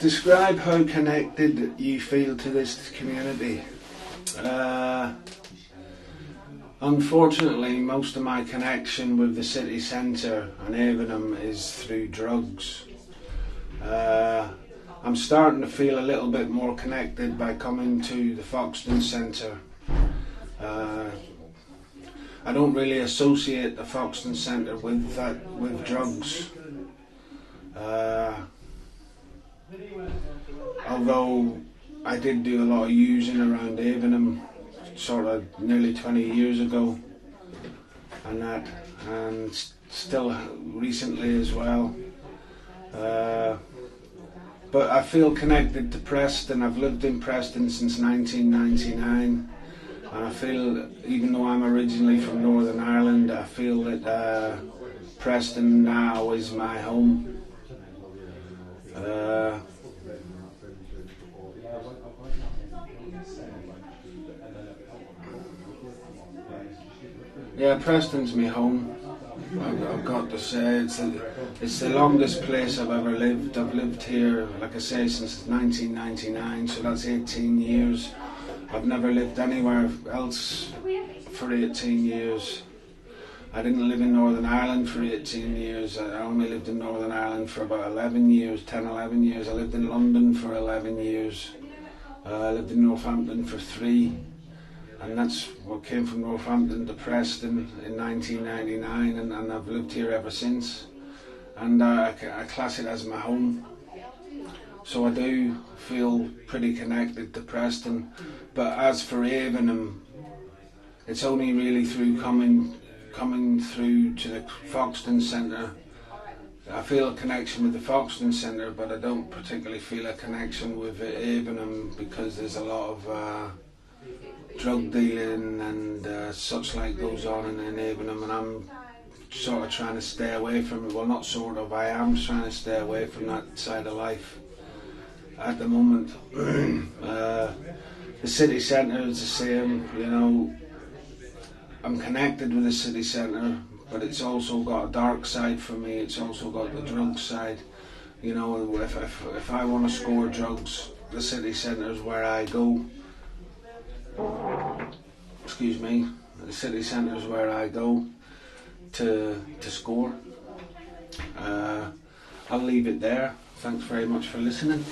Describe how connected you feel to this community. Unfortunately, most of my connection with the city centre and Avenham is through drugs. I'm starting to feel a little bit more connected by coming to the Foxton Centre. I don't really associate the Foxton Centre with drugs. Although I did do a lot of using around Avenham sort of nearly 20 years ago and still recently as well. But I feel connected to Preston. I've lived in Preston since 1999, and I feel, even though I'm originally from Northern Ireland, I feel that Preston now is my home. Yeah, Preston's my home. I've got to say, it's the longest place I've ever lived. I've lived here, like I say, since 1999, so that's 18 years. I've never lived anywhere else for 18 years. I didn't live in Northern Ireland for 18 years. I only lived in Northern Ireland for about 11 years, 10, 11 years. I lived in London for 11 years. I lived in Northampton for 3. And that's what came from Northampton to Preston in 1999, and I've lived here ever since. And I class it as my home. So I do feel pretty connected to Preston. But as for Avenham, it's only really through coming through to the Foxton Centre. I feel a connection with the Foxton Centre, but I don't particularly feel a connection with Avenham because there's a lot of drug dealing and such like goes on in Avenham, and I'm sort of trying to stay away from it. Well, not sort of, I am trying to stay away from that side of life at the moment. The city centre is the same, you know. I'm connected with the city centre, but it's also got a dark side for me. It's also got the drug side. You know, if I want to score drugs, the city centre is where I go. Excuse me, the city centre is where I go to score. I'll leave it there. Thanks very much for listening.